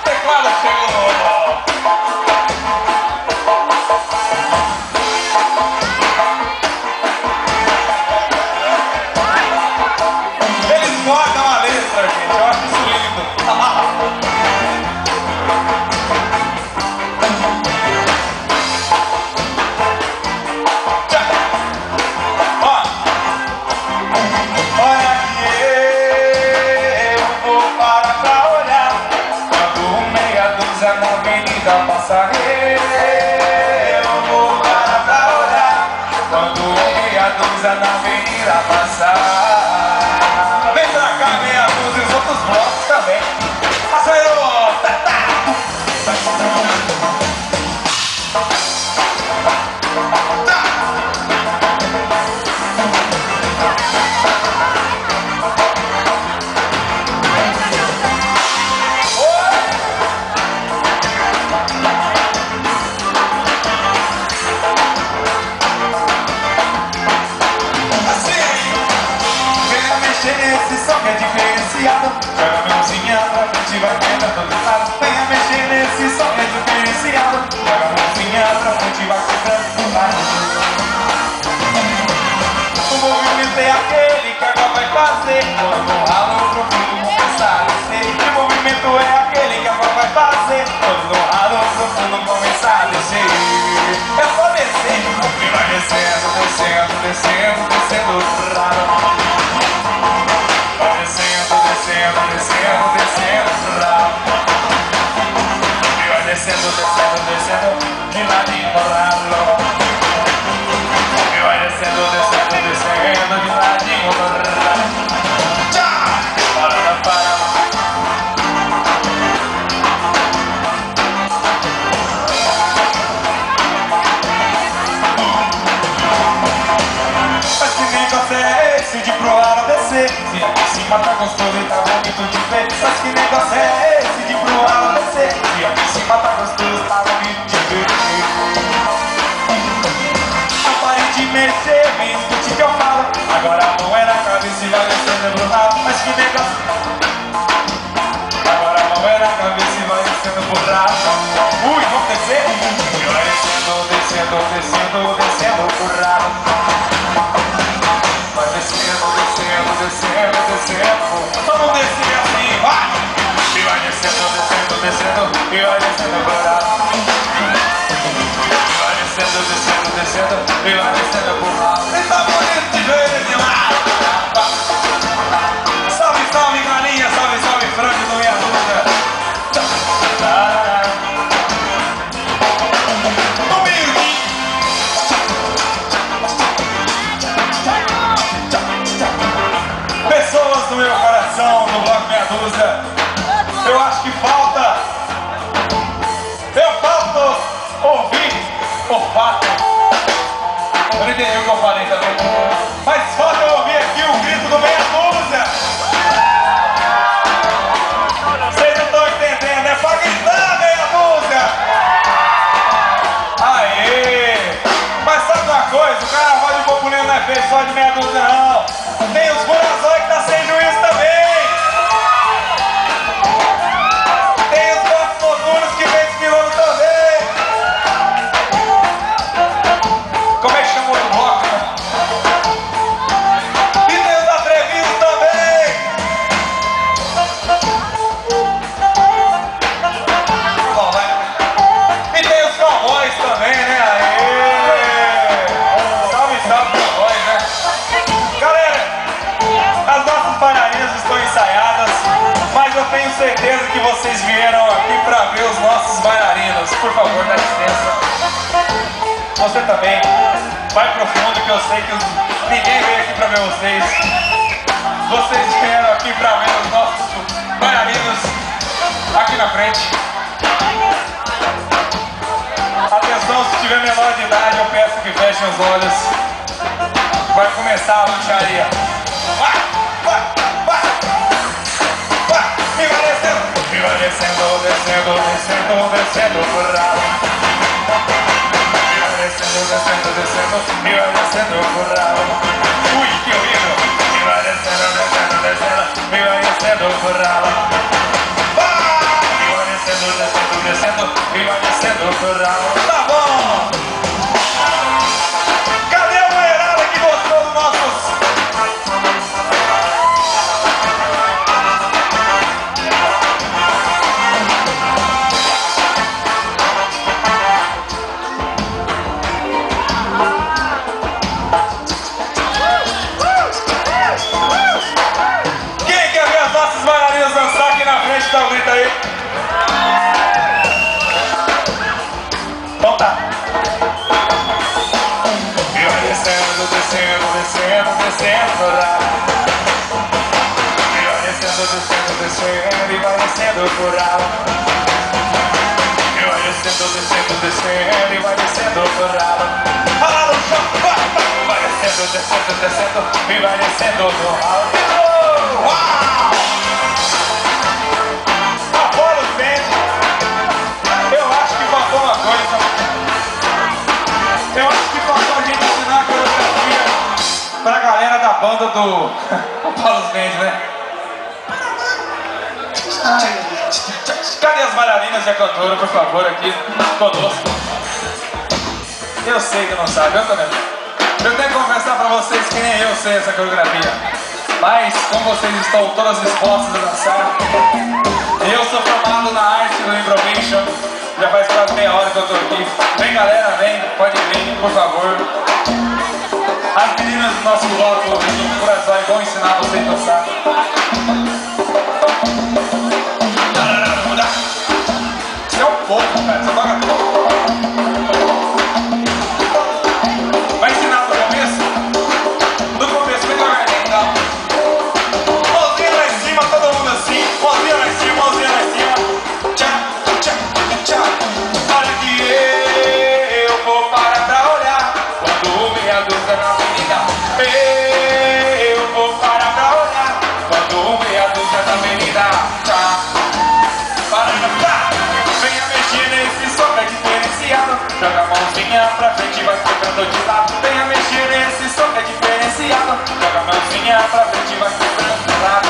Teclado chegou. Eles guardam a letra, gente. Eu acho isso lindo. Olha que eu vou parar pra olhar quando meia dúzia na avenida passar. Eu vou parar pra olhar quando meia dúzia na avenida passar. Vem pra cá, meia dúzia e os outros blocos também. Acelerou! Esse som que é diferenciado, joga a mãozinha pra frente e vai quebrando do lado. Venha mexer nesse som que é diferenciado, joga a mãozinha pra frente e vai quebrando do lado. O movimento é aquele que agora vai fazer quando o ralo profundo começar a descer. O movimento é aquele que agora vai fazer quando o ralo profundo começar a descer. É só descer e vai descendo, descendo, descendo, descendo o ralo. Descendo, descendo, descendo, e vai descendo, descendo, descendo, de ladinho no ralo. E vai descendo, descendo, descendo, de ladinho no ralo. Tchau! Para, para. Mas que negócio é esse de pro lado descer? Se aqui em cima tá gostoso e tá bonito de ver. Mas que negócio é esse de pro lado descer? Se aqui em cima tá gostoso e tá bonito de ver. Não pare de mexer, me escute que eu falo. Agora a mão é na cabeça e vai descendo pro lado. Mas que negócio. Agora a mão é na cabeça e vai descendo pro lado. Ui, vamos descer? E vai descendo, descendo, descendo, descendo pro lado. Vai descendo, descendo, descendo, descendo. Vamos descer assim, vai! E vai descendo, descendo, descendo. E vai descendo agora. E vai descendo, descendo, descendo. E vai descendo por lá. E tá bonito de ver demais. Salve, salve, galinha. Salve, salve, frango do Meia Dúzia. Pessoas do meu coração, do bloco Meia Dúzia, eu acho que falta, eu falto ouvir o fato. Eu não entendi o que eu falei também, mas falta eu ouvir aqui o grito do Meia Dúzia. Vocês não estão entendendo, é pra gritar, Meia Dúzia. Aê! Mas sabe uma coisa, o carnaval de Populinho não é feito só de Meia Dúzia não. Tem os corações que tá sem juízo também. Tem os blocos noturnos que vem desfilando também. Como é que chamou o bloco? E tem os atrevidos também. Bom, vai. E tem os cowboys também, né? Aê! Salve, salve, cowboys, né? Galera, as nossas bailarinas estão ensaiadas, mas eu tenho certeza que vocês vieram aqui para ver os nossos bailarinos. Por favor, dá licença. Você também, vai pro fundo que eu sei que ninguém veio aqui para ver vocês. Vocês vieram aqui para ver os nossos bailarinos aqui na frente. Atenção, se tiver menor de idade, eu peço que fechem os olhos. Vai começar a luxaria. Vai, vai, vai, vai. E vai descendo. E vai descendo, descendo, descendo, descendo por ralo. E vai descendo, descendo, descendo. E vai descendo por ralo. Ui, que horrível. E vai descendo, descendo, descendo, e vai descendo por ela. E vai descendo, descendo, descendo, e vai descendo por ela. Tá bom! Cadê a mulherada que gostou dos nossos? Quem quer ver as nossas bailarinas dançar aqui na frente? Dá um grito aí. Então tá. E vai descendo, descendo, descendo, descendo. E vai descendo, descendo, descendo. E vai descendo por ela. E vai descendo, descendo, descendo. E vai descendo por ela. Rala no chão, vai descendo, descendo, descendo. E vai descendo no ralo. Uau! Apolo Band. Eu acho que faltou uma coisa. Eu acho que faltou a gente ensinar a coreografia pra galera da banda do Apolo Band, né? Cadê as bailarinas e a cantora, por favor, aqui conosco? Eu sei que não sabe, eu também. Eu tenho que confessar pra vocês que nem eu sei essa coreografia. Mas, como vocês estão todas dispostas a dançar, eu sou formado na arte do improvisation. Já faz quase meia hora que eu tô aqui. Vem galera, vem, pode vir, por favor. As meninas do nosso bloco do Coração vão ensinar vocês a dançar. Isso é um pouco, cara, você toca tudo. Vai ensinar no começo? No começo, vem devagarinho, então. Mãozinha lá em cima, todo mundo assim. Mãozinha lá em cima, mãozinha lá em cima. Tchá, tchá, tchá. Olha que eu vou parar pra olhar quando meia dúzia na avenida. Eu vou parar pra olhar quando meia dúzia na avenida. Tchá, para pra. Venha mexer nesse som, é diferenciado. Joga a mãozinha pra frente e vai ficando de lado. Venha mexer nesse som, é diferenciado. Joga a mãozinha pra frente e vai ficando de lado.